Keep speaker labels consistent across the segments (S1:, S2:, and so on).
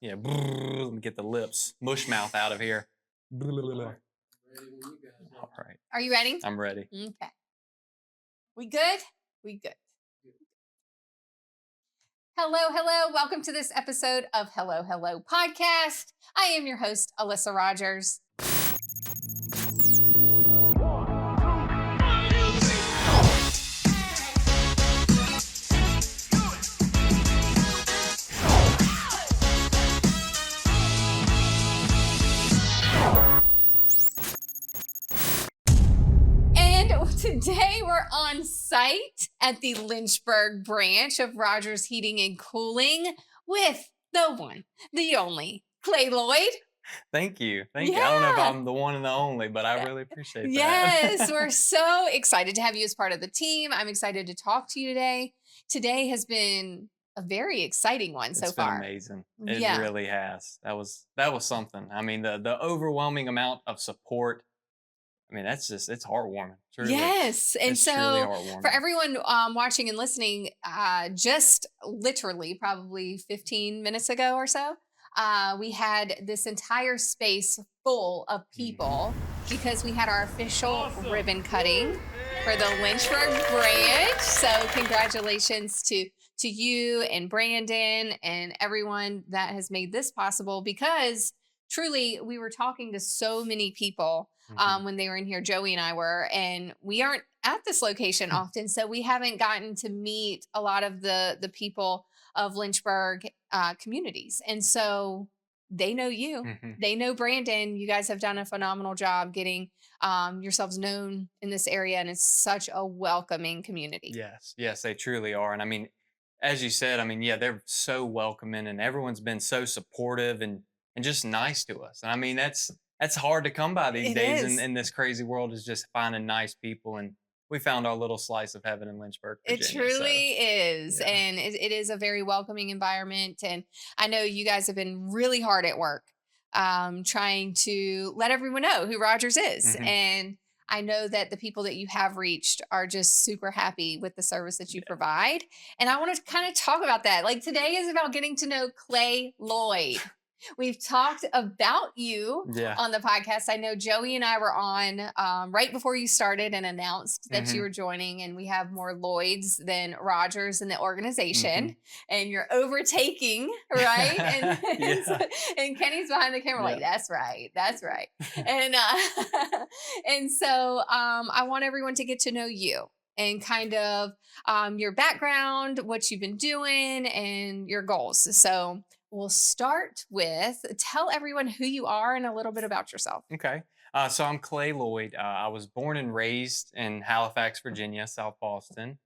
S1: Yeah, let me get the lips, mush mouth out of here. All right,
S2: Are you ready?
S1: I'm ready.
S2: Okay. We good? We good. Hello. Welcome to this episode of Hello Podcast. I am your host, Alyssa Rogers. Today we're on site at the Lynchburg branch of Rogers Heating and Cooling with the one, the only, Clay Lloyd.
S1: Thank you.
S2: Yeah.
S1: I don't know if I'm the one and the only, but I really appreciate that.
S2: Yes, we're so excited to have you as part of the team. I'm excited to talk to you today. Today has been a very exciting one so far.
S1: It's been amazing. It really has. That was something. I mean, the overwhelming amount of support. I mean, it's heartwarming. Truly.
S2: Yes. And
S1: it's
S2: so
S1: truly
S2: for everyone watching and listening, just literally probably 15 minutes ago or so, we had this entire space full of people because we had our official ribbon cutting for the Lynchburg branch. So congratulations to you and Brandon and everyone that has made this possible, because truly we were talking to so many people when they were in here. Joey and I were, and we aren't at this location often, so we haven't gotten to meet a lot of the people of Lynchburg communities. And so they know you, they know Brandon. You guys have done a phenomenal job getting yourselves known in this area, and it's such a welcoming community.
S1: Yes, they truly are. And I mean, as you said, I mean, yeah, they're so welcoming, and everyone's been so supportive and just nice to us. And I mean, that's hard to come by these days in this crazy world, is just finding nice people. And we found our little slice of heaven in Lynchburg, Virginia.
S2: It truly is.
S1: Yeah.
S2: And it is a very welcoming environment. And I know you guys have been really hard at work trying to let everyone know who Rogers is. And I know that the people that you have reached are just super happy with the service that you provide. And I want to kind of talk about that. Like, today is about getting to know Clay Lloyd. We've talked about you on the podcast. I know Joey and I were on right before you started and announced that you were joining, and we have more Lloyds than Rogers in the organization, and you're overtaking, right? And Kenny's behind the camera like, that's right. And and so I want everyone to get to know you and kind of your background, what you've been doing, and your goals. So we'll start with, tell everyone who you are and a little bit about yourself.
S1: Okay. So I'm Clay Lloyd. I was born and raised in Halifax, Virginia, South Boston.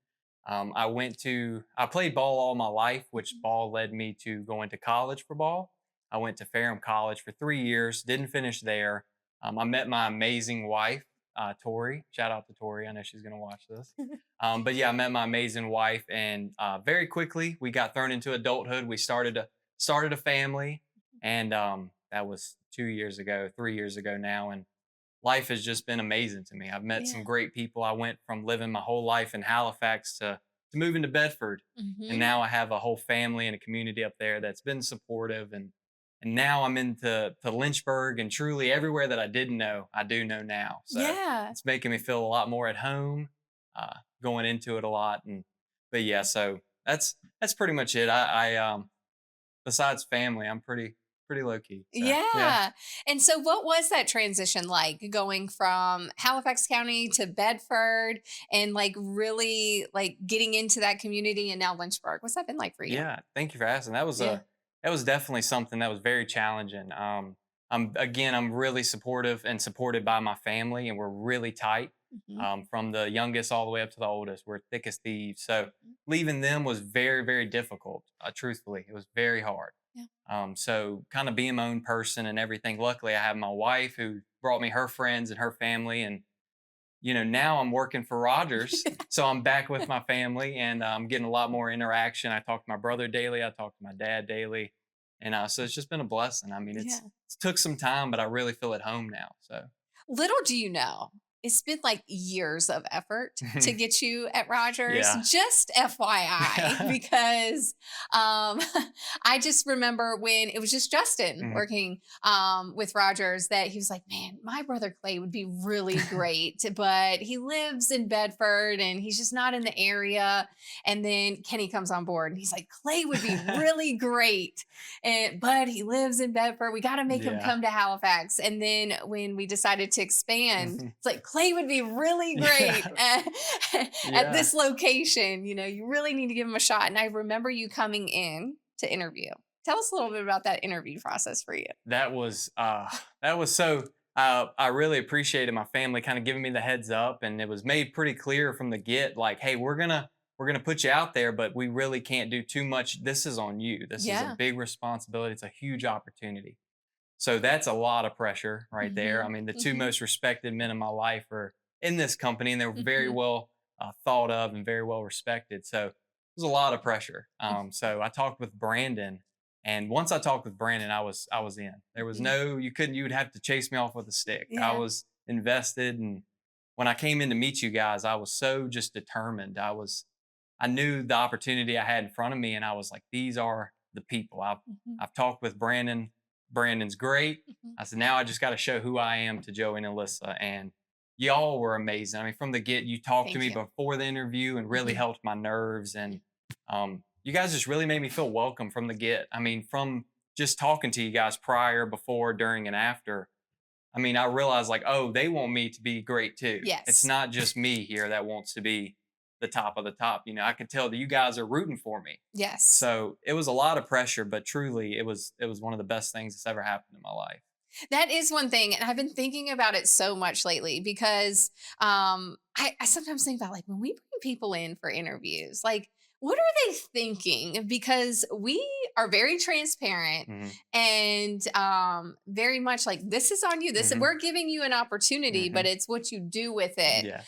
S1: I played ball all my life, which ball led me to going to college for ball. I went to Ferrum College for 3 years, didn't finish there. I met my amazing wife, Tori. Shout out to Tori. I know she's going to watch this. But yeah, I met my amazing wife, and very quickly we got thrown into adulthood. We started a family, and that was 3 years ago now, and life has just been amazing to me. I've met some great people. I went from living my whole life in Halifax to moving to Bedford, and now I have a whole family and a community up there that's been supportive, and now I'm into Lynchburg, and truly everywhere that I didn't know, I do know now. So it's making me feel a lot more at home, going into it a lot. But yeah, so that's pretty much it. I besides family, I'm pretty low key. So,
S2: yeah. And so what was that transition like, going from Halifax County to Bedford, and like really like getting into that community, and now Lynchburg? What's that been like for you?
S1: Yeah, thank you for asking. That was definitely something that was very challenging. I'm really supportive and supported by my family, and we're really tight. From the youngest all the way up to the oldest, we're thick as thieves. So leaving them was very, very difficult. Truthfully, it was very hard. So kind of being my own person and everything. Luckily, I have my wife who brought me her friends and her family, and now I'm working for Rogers, so I'm back with my family, and I'm getting a lot more interaction. I talk to my brother daily. I talk to my dad daily, and so it's just been a blessing. I mean, it took some time, but I really feel at home now. So
S2: little do you know, it's been like years of effort to get you at Rogers,
S1: Yeah.
S2: just FYI, because I just remember when it was just Justin
S1: Mhm.
S2: working with Rogers that he was like, man, my brother Clay would be really great, but he lives in Bedford and he's just not in the area. And then Kenny comes on board and he's like, Clay would be really great. But he lives in Bedford. We got to make him
S1: Yeah.
S2: come to Halifax. And then when we decided to expand,
S1: Mhm.
S2: it's like Clay would be really great
S1: Yeah.
S2: at
S1: Yeah.
S2: this location. You really need to give him a shot. And I remember you coming in to interview. Tell us a little bit about that interview process for you.
S1: That was so I really appreciated my family kind of giving me the heads up, and it was made pretty clear from the get, like, hey, we're gonna put you out there, but we really can't do too much. This is on you. This is a
S2: Yeah.
S1: big responsibility. It's a huge opportunity. So that's a lot of pressure right there. I
S2: Hmm.
S1: mean, the two
S2: Hmm.
S1: most respected men in my life are in this company, and they're very
S2: Hmm.
S1: well thought of and very well respected. So it was a lot of pressure. So I talked with Brandon, and once I talked with Brandon, I was in. There was
S2: Hmm.
S1: no, you would have to chase me off with a stick. I
S2: Yeah.
S1: was invested, and when I came in to meet you guys, I was so just determined. I knew the opportunity I had in front of me, and I was like, these are the people.
S2: Hmm.
S1: I've talked with Brandon. Brandon's great.
S2: Hmm.
S1: I said, now I just got to show who I am to Joey and Alyssa. And y'all were amazing. I mean, from the get, you talked to
S2: Thank
S1: me
S2: you.
S1: before the interview and really
S2: Hmm.
S1: helped my nerves. And you guys just really made me feel welcome from the get. I mean, from just talking to you guys prior, before, during, and after, I mean, I realized like, oh, they want me to be great too. It's
S2: Yes.
S1: not just me here that wants to be the top of the top. I could tell that you guys are rooting for me.
S2: Yes.
S1: So it was a lot of pressure, but truly it was one of the best things that's ever happened in my life.
S2: That is one thing, and I've been thinking about it so much lately because I sometimes think about like when we bring people in for interviews, like what are they thinking? Because we are very transparent
S1: Hmm.
S2: and very much like this is on you. This
S1: Hmm.
S2: we're giving you an opportunity, but
S1: Hmm.
S2: it's what you do with it
S1: Yes.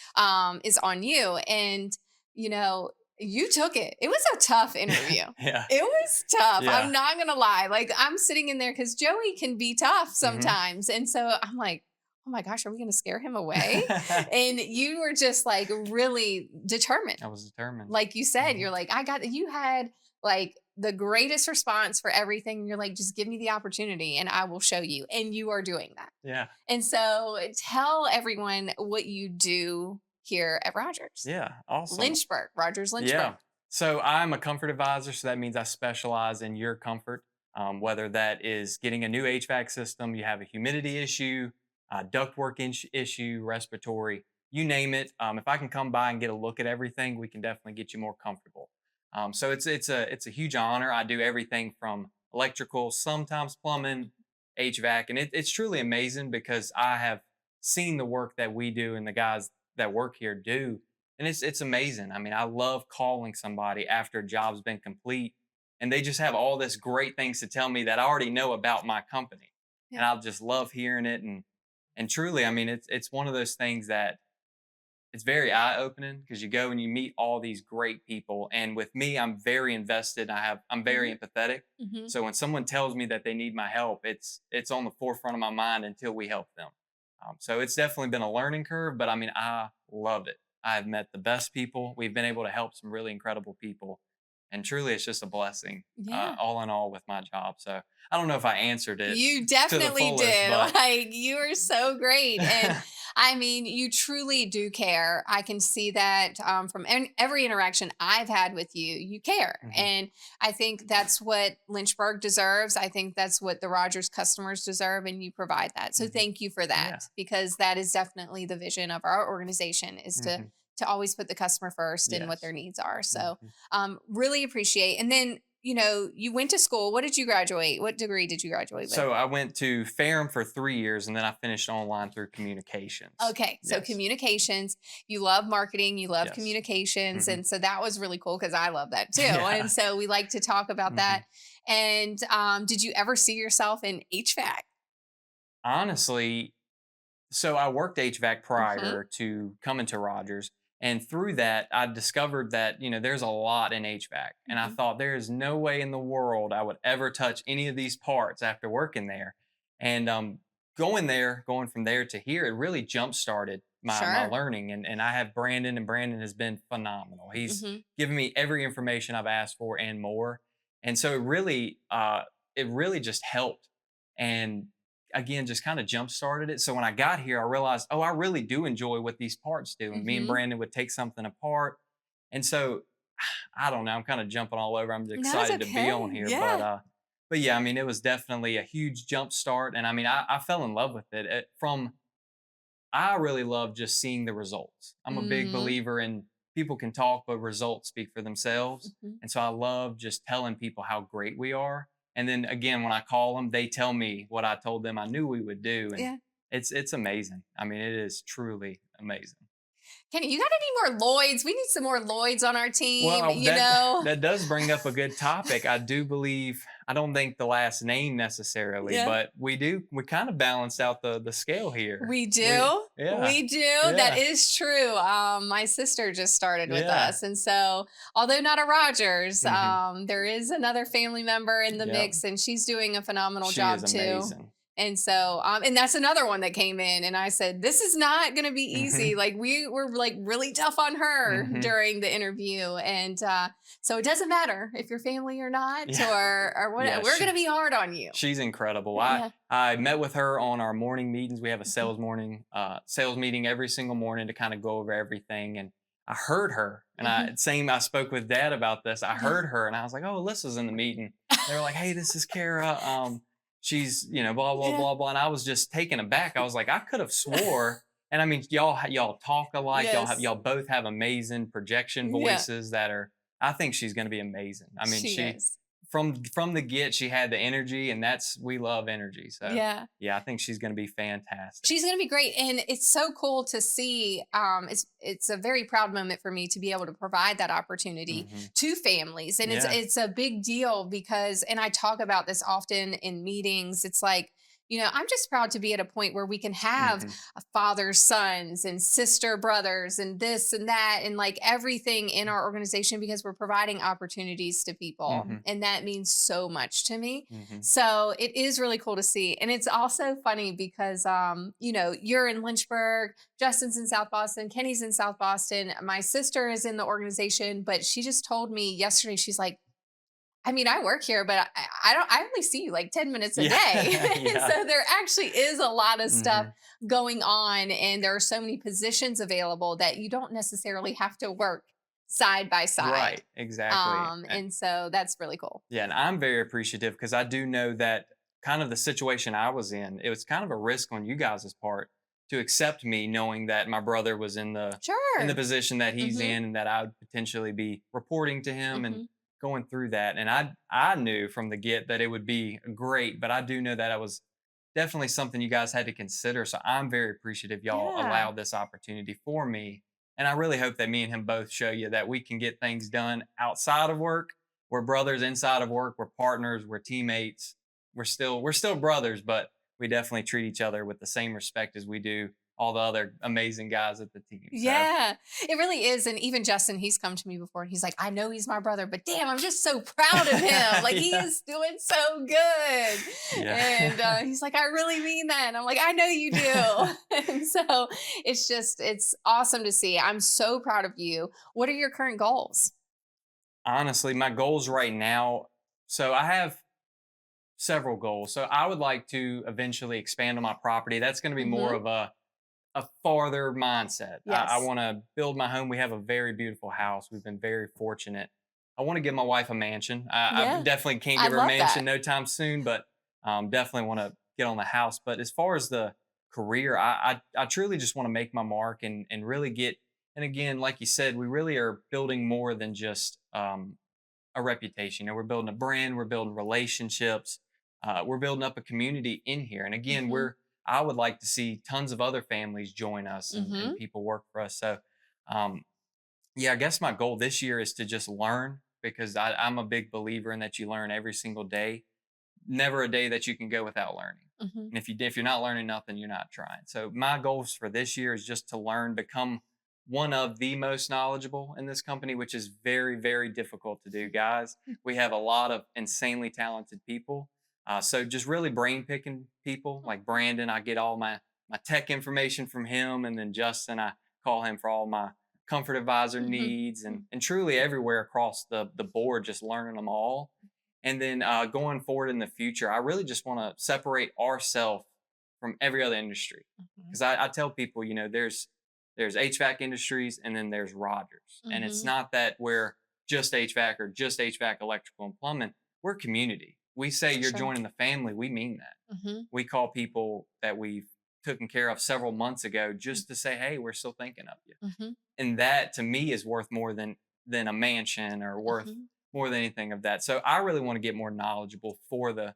S2: is on you. And you know, you took it. It was a tough interview.
S1: Yeah.
S2: It was tough. I'm
S1: Yeah.
S2: not gonna lie. Like I'm sitting in there because Joey can be tough
S1: Hmm.
S2: sometimes, and so I'm like, oh my gosh, are we gonna scare him away? And you were just like really determined.
S1: I was determined.
S2: Like you said,
S1: Hmm.
S2: you're like, I got. You had like the greatest response for everything. You're like, just give me the opportunity, and I will show you. And you are doing that.
S1: Yeah.
S2: And so tell everyone what you do here at Rogers.
S1: Yeah. Awesome.
S2: Lynchburg, Rogers Lynchburg.
S1: Yeah. So I'm a comfort advisor. So that means I specialize in your comfort, whether that is getting a new HVAC system, you have a humidity issue, ductwork issue, respiratory, you name it. If I can come by and get a look at everything, we can definitely get you more comfortable. So it's a huge honor. I do everything from electrical, sometimes plumbing, HVAC, and it's truly amazing because I have seen the work that we do and the guys that work here do, and it's amazing. I mean, I love calling somebody after a job's been complete and they just have all this great things to tell me that I already know about my company. And
S2: Yeah.
S1: I just love hearing it, and truly, I mean, it's one of those things that it's very eye-opening because you go and you meet all these great people, and with me, I'm very invested. I'm very
S2: Hmm.
S1: empathetic.
S2: Hmm.
S1: So when someone tells me that they need my help, it's on the forefront of my mind until we help them. So it's definitely been a learning curve, but I mean, I love it. I've met the best people. We've been able to help some really incredible people, and truly, it's just a blessing,
S2: Yeah.
S1: all in all, with my job. So I don't know if I answered it
S2: You
S1: to the
S2: definitely
S1: fullest,
S2: did.
S1: but
S2: Like you are so great. And I mean, you truly do care. I can see that from every interaction I've had with you, you care.
S1: Mhm.
S2: And I think that's what Lynchburg deserves. I think that's what the Rogers customers deserve. And you provide that. So
S1: Mhm.
S2: thank you for that
S1: Yeah.
S2: because that is definitely the vision of our organization is
S1: Mhm.
S2: to always put the customer first and what
S1: Yes.
S2: their needs are. So
S1: Mhm.
S2: really appreciate. And then, you went to school. What did you graduate? What degree did you graduate with?
S1: So I went to Ferrum for 3 years, and then I finished online through communications.
S2: Okay, so
S1: Yes.
S2: communications, you love marketing, you love
S1: Yes.
S2: communications,
S1: Hmm.
S2: and so that was really cool because I love that too. And
S1: Yeah.
S2: so we like to talk about
S1: Hmm.
S2: that. And did you ever see yourself in HVAC?
S1: Honestly, so I worked HVAC
S2: Hmm.
S1: prior to coming to Rogers, and through that, I discovered that there's a lot in HVAC, and I
S2: Hmm.
S1: thought there is no way in the world I would ever touch any of these parts after working there, and going from there to here, it really jump started my
S2: Sure.
S1: learning. And I have Brandon, and Brandon has been phenomenal. He's
S2: Hmm.
S1: given me every information I've asked for and more. And so it really just helped. And again, just kind of jump started it. So when I got here, I realized, oh, I really do enjoy what these parts do. And me and
S2: Hmm.
S1: Brandon would take something apart. And so I don't know, I'm kind of jumping all over. I'm
S2: No, it's
S1: excited to be on
S2: okay.
S1: here,
S2: Yeah.
S1: but yeah, I mean, it was definitely a huge jump start. And I mean, I fell in love with it. I really love just seeing the results. I'm a big
S2: Hmm.
S1: believer in people can talk, but results speak for themselves.
S2: Hmm.
S1: And so I love just telling people how great we are. And then again, when I call them, they tell me what I told them I knew we would do. And
S2: Yeah.
S1: it's amazing. I mean, it is truly amazing.
S2: Kenny, you got any more Lloyds? We need some more Lloyds on our team,
S1: Well,
S2: you know?
S1: that does bring up a good topic. I do believe I don't think the last name necessarily,
S2: Yeah.
S1: but we kind of balanced out the scale here.
S2: We
S1: We
S2: do.
S1: yeah.
S2: We do. That
S1: Yeah.
S2: is true. My sister just started with
S1: Yeah.
S2: us. And so, although not a Rogers,
S1: Mhm.
S2: there is another family member in the
S1: Yep.
S2: mix, and she's doing a phenomenal
S1: She is
S2: job too.
S1: amazing.
S2: And so, and that's another one that came in, and I said, "This is not going to be easy."
S1: Mhm.
S2: Like we were like really tough on her
S1: Mhm.
S2: during the interview, and so it doesn't matter if you're family or not,
S1: Yeah.
S2: or what.
S1: Yeah,
S2: We're going to be hard on you.
S1: she's incredible.
S2: Yeah.
S1: I met with her on our morning meetings. We have a
S2: Mhm.
S1: sales meeting every single morning to kind of go over everything. And I heard her, and
S2: Mhm.
S1: I spoke with Dad about this. I
S2: Yeah.
S1: heard her, and I was like, "Oh, Alyssa's in the meeting." They were like, "Hey, this is Kara. She's blah blah
S2: Yeah.
S1: blah blah." And I was just taken aback. I was like, I could have swore. And I mean, y'all talk alike.
S2: Yes.
S1: Y'all both have amazing projection
S2: Yeah.
S1: voices that are. I think she's going to be amazing. I mean,
S2: She is.
S1: from the get, she had the energy, and we love energy. So
S2: Yeah.
S1: yeah, I think she's going to be fantastic.
S2: She's going to be great, and it's so cool to see. It's a very proud moment for me to be able to provide that opportunity
S1: Hmm.
S2: to families, and
S1: Yeah.
S2: it's a big deal because, and I talk about this often in meetings. It's like, I'm just proud to be at a point where we can have
S1: Hmm.
S2: father sons and sister brothers and this and that and like everything in our organization because we're providing opportunities to people,
S1: Hmm.
S2: and that means so much to me.
S1: Hmm.
S2: So it is really cool to see. And it's also funny because you're in Lynchburg, Justin's in South Boston, Kenny's in South Boston. My sister is in the organization, but she just told me yesterday, she's like, I mean, I work here, but I only see you like 10 minutes a
S1: Yeah.
S2: day.
S1: Yeah.
S2: So there actually is a lot of stuff
S1: Hmm.
S2: going on, and there are so many positions available that you don't necessarily have to work side by side.
S1: Right. Exactly.
S2: And so that's really cool.
S1: Yeah, and I'm very appreciative because I do know that kind of the situation I was in, it was kind of a risk on you guys' part to accept me knowing that my brother was in the
S2: Sure.
S1: position that he's
S2: Mhm.
S1: in, and that I would potentially be reporting to him and
S2: Mhm.
S1: going through that. And I knew from the get that it would be great, but I do know that it was definitely something you guys had to consider. So I'm very appreciative y'all
S2: Yeah.
S1: allowed this opportunity for me. And I really hope that me and him both show you that we can get things done outside of work. We're brothers inside of work. We're partners. We're teammates. We're still brothers, but we definitely treat each other with the same respect as we do all the other amazing guys at the team. So
S2: Yeah, it really is. And even Justin, he's come to me before and he's like, I know he's my brother, but damn, I'm just so proud of him. Like, he
S1: yeah,
S2: is doing so good. And
S1: yeah.
S2: he's like, I really mean that. And I'm like, I know you do. And so it's awesome to see. I'm so proud of you. What are your current goals?
S1: Honestly, my goals right now. So I have several goals. So I would like to eventually expand on my property. That's going to be more
S2: Hmm.
S1: of a farther mindset. I
S2: Yes.
S1: want to build my home. We have a very beautiful house. We've been very fortunate. I want to give my wife a mansion. I
S2: Yeah.
S1: definitely can't
S2: I
S1: give her a
S2: love
S1: mansion
S2: that.
S1: no time soon, but definitely want to get on the house. But as far as the career, I truly just want to make my mark and really get. And again, like you said, we really are building more than just a reputation. We're building a brand. We're building relationships. We're building up a community in here. And again,
S2: Hmm.
S1: I would like to see tons of other families join us and
S2: Hmm.
S1: people work for us. So, um, yeah, I guess my goal this year is to just learn because I'm a big believer in that you learn every single day. Never a day that you can go without learning.
S2: Hmm.
S1: And if you're not learning nothing, you're not trying. So my goals for this year is just to learn, become one of the most knowledgeable in this company, which is very, very difficult to do, guys. We have a lot of insanely talented people. So just really brain picking people like Brandon. I get all my tech information from him, and then Justin, I call him for all my comfort advisor
S2: Mhm.
S1: needs, and truly everywhere across the board, just learning them all. And then going forward in the future, I really just want to separate ourselves from every other industry,
S2: Mhm.
S1: because I tell people, there's HVAC industries and then there's Rogers, and it's
S2: Mhm.
S1: not that we're just HVAC or just HVAC, electrical, and plumbing. We're community. We say
S2: For
S1: you're
S2: sure.
S1: joining the family. We mean that.
S2: Mhm.
S1: We call people that we've taken care of several months ago just to say, hey, we're still thinking of you.
S2: Mhm.
S1: And that to me is worth more than a mansion, or worth
S2: Mhm.
S1: more than anything of that. So I really want to get more knowledgeable for the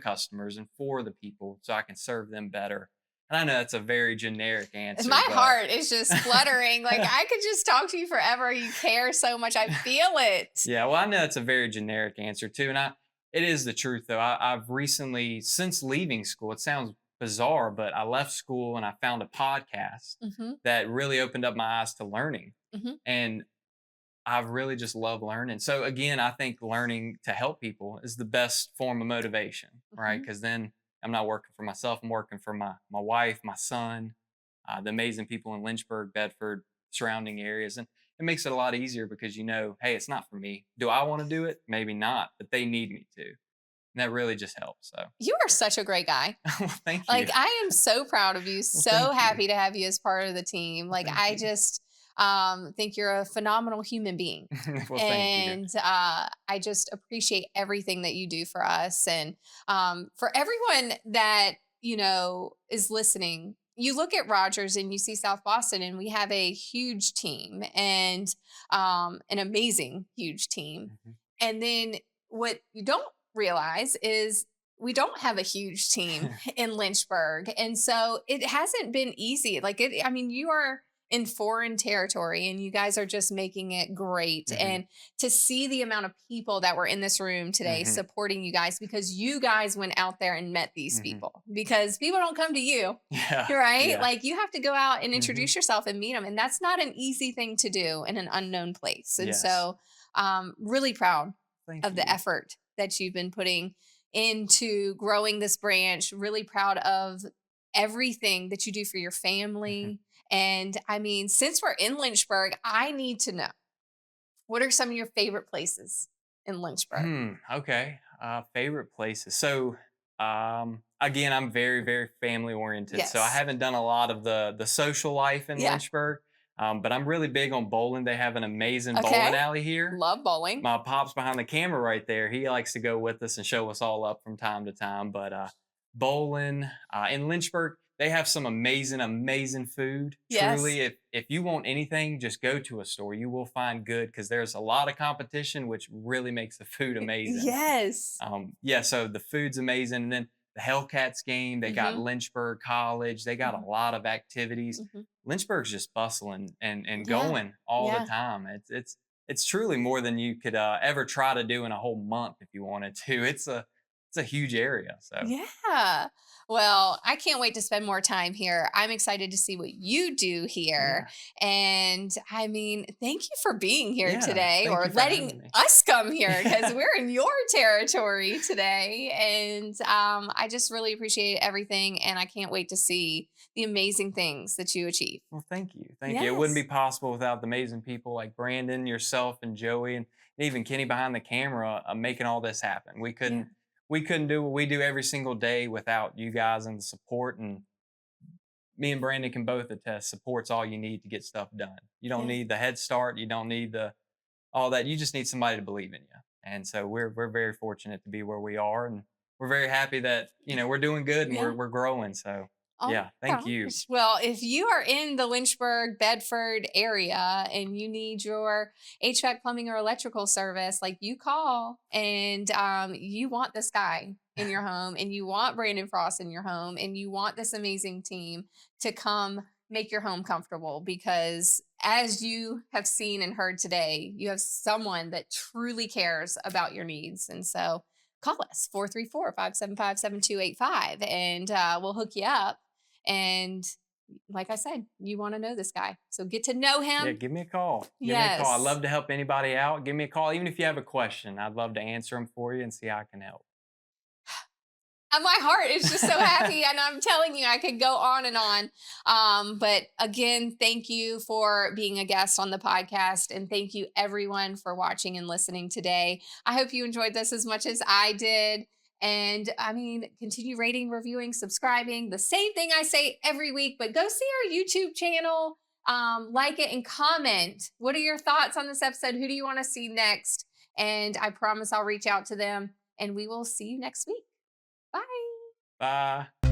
S1: customers and for the people, so I can serve them better. And I know that's a very generic answer,
S2: My
S1: but
S2: heart is just fluttering. Like I could just talk to you forever. You care so much. I feel it.
S1: yeah, well, I know it's a very generic answer too, and it is the truth though. I've recently, since leaving school, it sounds bizarre, but I left school and I found a podcast
S2: Mhm.
S1: that really opened up my eyes to learning,
S2: Mhm.
S1: and I've really just loved learning. So again, I think learning to help people is the best form of motivation, right?
S2: Mhm.
S1: Because then I'm not working for myself; I'm working for my wife, my son, the amazing people in Lynchburg, Bedford, surrounding areas, and it makes it a lot easier because hey, it's not for me. Do I want to do it? Maybe not, but they need me to, and that really just helps. So,
S2: You are such a great guy.
S1: well, thank you.
S2: Like I am so proud of you.
S1: Well,
S2: So
S1: thank you.
S2: happy to have you as part of the team.
S1: Well,
S2: Like
S1: thank
S2: I
S1: you.
S2: just think you're a phenomenal human being.
S1: Well, thank you.
S2: And I just appreciate everything that you do for us. And for everyone that, is listening, you look at Rogers and you see South Boston, and we have a huge team and an amazing, huge team.
S1: Mhm.
S2: And then what you don't realize is we don't have a huge team in Lynchburg. And so it hasn't been easy. I mean, you are in foreign territory and you guys are just making it great.
S1: Mhm.
S2: And to see the amount of people that were in this room today
S1: Mhm.
S2: supporting you guys because you guys went out there and met these
S1: Mhm.
S2: people, because people don't come to you,
S1: Yeah.
S2: right?
S1: Yeah.
S2: Like you have to go out and
S1: Mhm.
S2: introduce yourself and meet them. And that's not an easy thing to do in an unknown place. And
S1: Yes.
S2: so, really proud
S1: Thank
S2: of the
S1: you.
S2: effort that you've been putting into growing this branch. Really proud of everything that you do for your
S1: Mhm.
S2: family. And I mean, since we're in Lynchburg, I need to know, what are some of your favorite places in Lynchburg?
S1: Okay. Favorite places. So, again, I'm very, very family oriented. So I
S2: Yes.
S1: haven't done a lot of the social life in
S2: Yeah.
S1: Lynchburg. But I'm really big on bowling. They have an amazing
S2: Okay.
S1: bowling alley here.
S2: Love bowling.
S1: My pop's behind the camera right there. He likes to go with us and show us all up from time to time. But bowling in Lynchburg, they have some amazing, amazing food.
S2: Yes.
S1: Truly, if you want anything, just go to a store. You will find good because there's a lot of competition, which really makes the food amazing.
S2: Yes.
S1: Yeah, so the food's amazing. And then the Hellcats game, they got
S2: Hmm.
S1: Lynchburg College. They got a
S2: Hmm.
S1: lot of activities.
S2: Hmm.
S1: Lynchburg's just bustling and
S2: Yeah.
S1: going all the
S2: Yeah.
S1: time. It's truly more than you could ever try to do in a whole month if you wanted to. It's a huge area. So
S2: Yeah. Well, I can't wait to spend more time here. I'm excited to see what you do here.
S1: yeah,
S2: And I mean, thank you for being here
S1: yeah.
S2: today,
S1: Thank
S2: or
S1: you for
S2: letting
S1: having me.
S2: us come here because we're in your territory today. And I just really appreciate everything. And I can't wait to see the amazing things that you achieve.
S1: Well, thank you, thank you. It wouldn't be
S2: Yes.
S1: possible without the amazing people like Brandon, yourself, and Joey, and even Kenny behind the camera making all this happen.
S2: Yeah.
S1: We couldn't do what we do every single day without you guys and the support. And me and Brandon can both attest, support's all you need to get stuff done. You don't
S2: Yeah.
S1: need the head start. You don't need the all that. You just need somebody to believe in you. And so we're very fortunate to be where we are, and we're very happy that we're doing good and
S2: Yeah.
S1: we're growing. So
S2: Oh
S1: yeah,
S2: my
S1: thank you.
S2: gosh. Well, if you are in the Lynchburg, Bedford area and you need your HVAC plumbing or electrical service, like you call and you want this guy in your home and you want Brandon Frost in your home and you want this amazing team to come make your home comfortable, because as you have seen and heard today, you have someone that truly cares about your needs. And so call us 434-575-7285 and we'll hook you up. And like I said, you want to know this guy. So get to know
S1: Yeah,
S2: him.
S1: give me a call. Give me a call. I'd
S2: Yes.
S1: love to help anybody out. Give me a call, even if you have a question. I'd love to answer them for you and see how I can help.
S2: My heart is just so happy, and I'm telling you, I could go on and on. But again, thank you for being a guest on the podcast, and thank you everyone for watching and listening today. I hope you enjoyed this as much as I did. And I mean, continue rating, reviewing, subscribing. The same thing I say every week, but go see our YouTube channel, like it, and comment. What are your thoughts on this episode? Who do you want to see next? And I promise I'll reach out to them, and we will see you next week. Bye.
S1: Bye.